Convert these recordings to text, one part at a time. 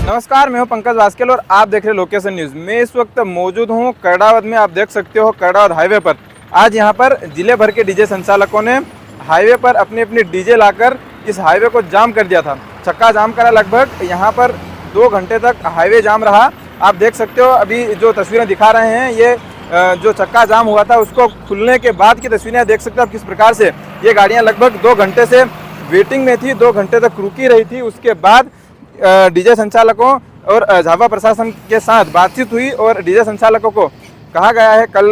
नमस्कार, मैं हूं पंकज वास्केल और आप देख रहे हैं लोकेशन न्यूज़। मैं इस वक्त मौजूद हूं करड़ावद में। आप देख सकते हो करड़ावद हाईवे पर आज यहां पर जिले भर के डीजे संचालकों ने हाईवे पर अपनी अपनी डीजे लाकर इस हाईवे को जाम कर दिया था। चक्का जाम करा, लगभग यहां पर 2 घंटे तक हाईवे जाम रहा। आप देख सकते हो अभी जो तस्वीरें दिखा रहे हैं ये जो चक्का जाम हुआ था उसको खुलने के बाद की तस्वीरें देख सकते हो आप किस प्रकार से ये गाड़ियाँ लगभग 2 घंटे से वेटिंग में थी, 2 घंटे तक रुकी रही थी। उसके बाद डीजे संचालकों और झाबा प्रशासन के साथ बातचीत हुई और डीजे संचालकों को कहा गया है कल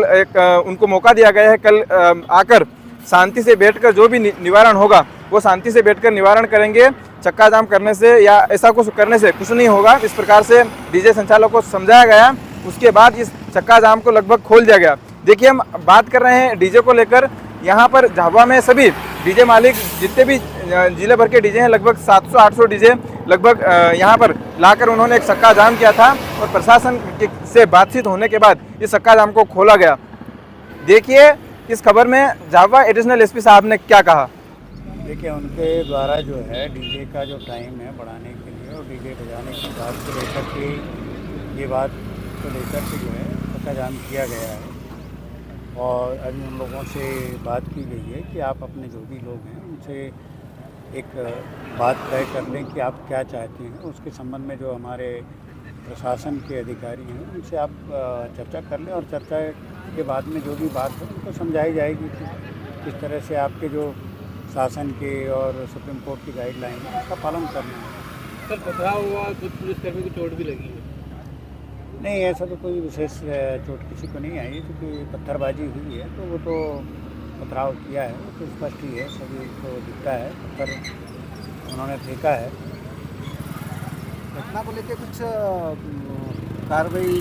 उनको मौका दिया गया है कल आकर शांति से बैठकर जो भी निवारण होगा वो शांति से बैठकर निवारण करेंगे। चक्का जाम करने से या ऐसा कुछ करने से कुछ नहीं होगा, इस प्रकार से डीजे संचालकों को समझाया गया। उसके बाद इस चक्का जाम को लगभग खोल दिया गया। देखिए, हम बात कर रहे हैं डीजे को लेकर। यहाँ पर झाबुआ में सभी डीजे मालिक जितने भी जिले भर के डीजे हैं, लगभग 700-800 डीजे लगभग यहाँ पर लाकर उन्होंने एक चक्का जाम किया था और प्रशासन से बातचीत होने के बाद इस चक्का जाम को खोला गया। देखिए इस खबर में झाबुआ एडिशनल एसपी साहब ने क्या कहा। देखिए, उनके द्वारा जो है डीजे का जो टाइम है बढ़ाने के लिए और डीजे बजाने की बात को लेकर के ये बात को लेकर के जो है चक्का जाम किया गया है और अभी उन लोगों से बात की गई है कि आप अपने जो भी लोग हैं उनसे एक बात तय कर लें कि आप क्या चाहते हैं। उसके संबंध में जो हमारे प्रशासन के अधिकारी हैं उनसे आप चर्चा कर लें और चर्चा के बाद में जो भी बात है उनको समझाई जाएगी कि किस तरह से आपके जो शासन के और सुप्रीम कोर्ट की गाइडलाइन है उसका पालन करना है। सर, पथराव हुआ, कुछ पुलिसकर्मी को चोट भी लगी है? नहीं, ऐसा तो कोई विशेष चोट किसी को नहीं आई, क्योंकि पत्थरबाजी हुई है तो वो तो पथराव किया है वो तो स्पष्ट ही है, सभी को दिखता है पत्थर उन्होंने फेंका है। घटना को लेकर कुछ कार्रवाई?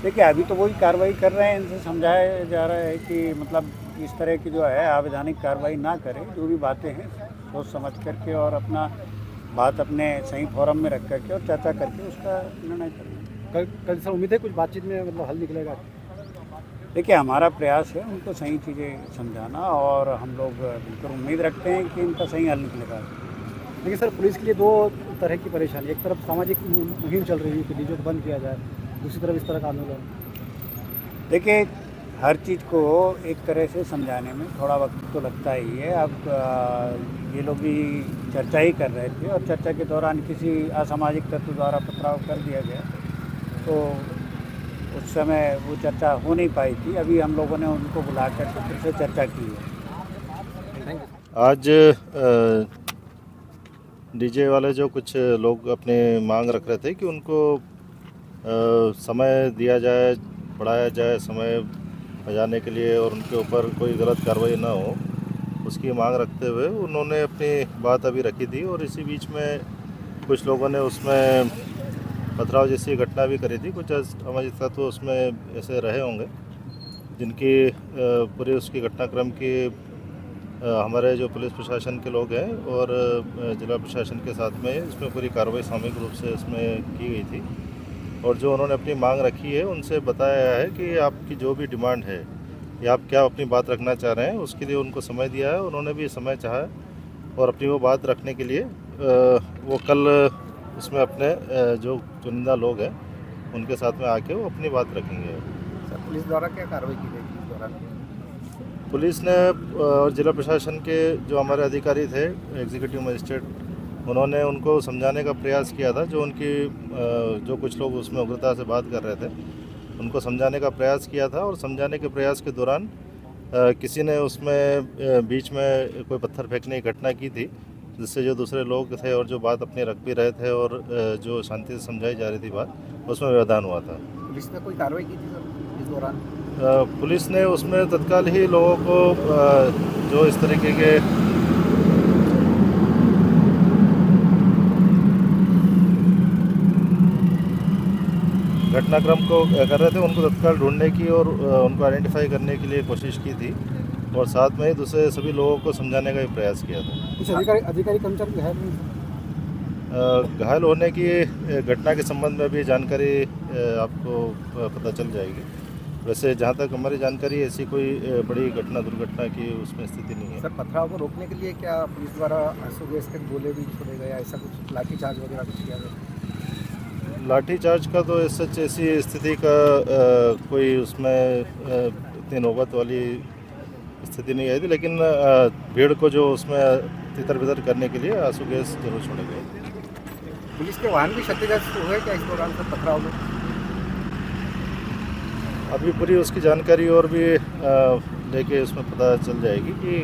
देखिए, अभी तो वही कार्रवाई कर रहे हैं, इनसे समझाया जा रहा है कि मतलब इस तरह की जो है अवैधानिक कार्रवाई ना करें, जो भी बातें हैं सोच समझ करके और अपना बात अपने सही फोरम में रख करके और चर्चा करके उसका निर्णय करें। कल से उम्मीद है कुछ बातचीत में मतलब हल निकलेगा? देखिए, हमारा प्रयास है उनको सही चीज़ें समझाना और हम लोग बिल्कुल उम्मीद रखते हैं कि इनका सही हल निकलेगा। देखिए सर, पुलिस के लिए 2 तरह की परेशानी, एक तरफ सामाजिक मुहिम चल रही है कि डीजे को बंद किया जाए, दूसरी तरफ इस तरह का आंदोलन। देखिए, हर चीज़ को एक तरह से समझाने में थोड़ा वक्त तो लगता ही है। अब ये लोग भी चर्चा ही कर रहे थे और चर्चा के दौरान किसी असामाजिक तत्व द्वारा पथराव कर दिया गया तो उस समय वो चर्चा हो नहीं पाई थी। अभी हम लोगों ने उनको बुला कर के फिर से चर्चा की है। आज डीजे वाले जो कुछ लोग अपने मांग रख रहे थे कि उनको समय दिया जाए, बढ़ाया जाए समय बजाने के लिए और उनके ऊपर कोई गलत कार्रवाई ना हो, उसकी मांग रखते हुए उन्होंने अपनी बात अभी रखी थी। और इसी बीच में कुछ लोगों ने उसमें पथराव जैसी घटना भी करी थी। कुछ असामाजिक तत्व उसमें ऐसे रहे होंगे जिनकी पूरी उसकी घटनाक्रम की हमारे जो पुलिस प्रशासन के लोग हैं और जिला प्रशासन के साथ में इसमें पूरी कार्रवाई सामूहिक रूप से इसमें की गई थी। और जो उन्होंने अपनी मांग रखी है उनसे बताया है कि आपकी जो भी डिमांड है या आप क्या अपनी बात रखना चाह रहे हैं उसके लिए उनको समय दिया है। उन्होंने भी समय चाहा और अपनी वो बात रखने के लिए वो कल इसमें अपने जो चुनिंदा लोग हैं उनके साथ में आके वो अपनी बात रखेंगे। सर, पुलिस द्वारा क्या कार्रवाई की गई इस दौरान? पुलिस ने और जिला प्रशासन के जो हमारे अधिकारी थे, एग्जीक्यूटिव मजिस्ट्रेट, उन्होंने उनको समझाने का प्रयास किया था। जो उनकी जो कुछ लोग उसमें उग्रता से बात कर रहे थे उनको समझाने का प्रयास किया था और समझाने के प्रयास के दौरान किसी ने उसमें बीच में कोई पत्थर फेंकने की घटना की थी, जिससे जो दूसरे लोग थे और जो बात अपनी रख भी रहे थे और जो शांति से समझाई जा रही थी बात, उसमें व्यवधान हुआ था। पुलिस ने कोई कार्रवाई की थी सर इस दौरान? पुलिस ने उसमें तत्काल ही लोगों को जो इस तरीके के घटनाक्रम को कर रहे थे उनको तत्काल ढूंढने की और उनको आइडेंटिफाई करने के लिए कोशिश की थी और साथ में ही दूसरे सभी लोगों को समझाने का भी प्रयास किया था। कुछ अधिकारी कर्मचारी घायल होने की घटना के संबंध में भी जानकारी आपको पता चल जाएगी। वैसे जहाँ तक हमारी जानकारी है, ऐसी कोई बड़ी घटना दुर्घटना की उसमें स्थिति नहीं है। सर पथराव को रोकने के लिए क्या पुलिस द्वारा आंसू गैस के गोले भी छोड़े गए, ऐसा कुछ लाठीचार्ज वगैरह कुछ किया गया? लाठीचार्ज का तो सच ऐसी स्थिति का कोई उसमें इतनी नौबत वाली स्थिति नहीं आई थी, लेकिन भीड़ को जो उसमें तितर बितर करने के लिए आंसू गैस जरूर छोड़े गए। पुलिस के वाहन भी क्षतिग्रस्त हुए क्या इस दौरान सर पथराव में? अभी पूरी उसकी जानकारी और भी लेके उसमें पता चल जाएगी कि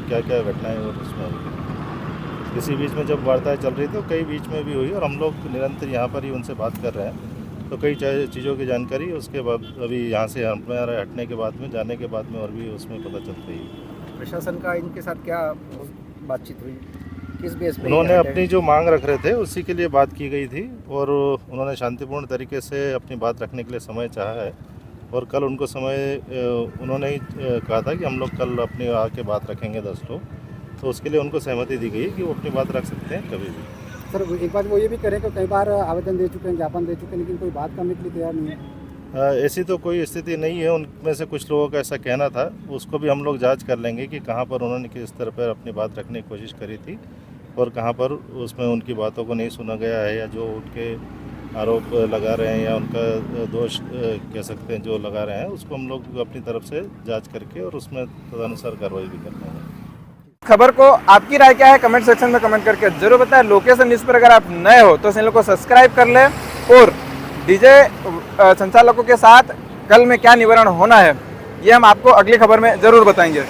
क्या क्या घटनाएं और उसमें हुई। इसी बीच में जब वार्ताएं चल रही तो कई बीच में भी हुई, और हम लोग निरंतर यहाँ पर ही उनसे बात कर रहे हैं, तो कई चीज़ों की जानकारी उसके बाद अभी यहाँ से हमारे हटने के बाद में, जाने के बाद में और भी उसमें पता चलती है। प्रशासन का इनके साथ क्या बातचीत हुई, किस बेस पे? उन्होंने अपनी जो मांग रख रहे थे उसी के लिए बात की गई थी, और उन्होंने शांतिपूर्ण तरीके से अपनी बात रखने के लिए समय चाहा है, और कल उनको समय उन्होंने ही कहा था कि हम लोग कल अपनी आके बात रखेंगे 10 लोग, तो उसके लिए उनको सहमति दी गई कि वो अपनी बात रख सकते हैं कभी भी। सर एक बात वो ये भी करें कि कई बार आवेदन दे चुके हैं, ज्ञापन दे चुके हैं, लेकिन कोई बात करने के लिए तैयार नहीं है। ऐसी तो कोई स्थिति नहीं है। उनमें से कुछ लोगों का ऐसा कहना था, उसको भी हम लोग जांच कर लेंगे कि कहाँ पर उन्होंने किस स्तर पर अपनी बात रखने की कोशिश करी थी और कहाँ पर उसमें उनकी बातों को नहीं सुना गया है, या जो उनके आरोप लगा रहे हैं या उनका दोष कह सकते हैं जो लगा रहे हैं, उसको हम लोग अपनी तरफ से जांच करके और उसमें तदनुसार कार्रवाई भी कर लेंगे। खबर को आपकी राय क्या है कमेंट सेक्शन में कमेंट करके जरूर बताएं। लोकेशन न्यूज़ पर अगर आप नए हो तो चैनल को सब्सक्राइब कर लें, और डीजे संचालकों के साथ कल में क्या निवारण होना है ये हम आपको अगली खबर में जरूर बताएंगे।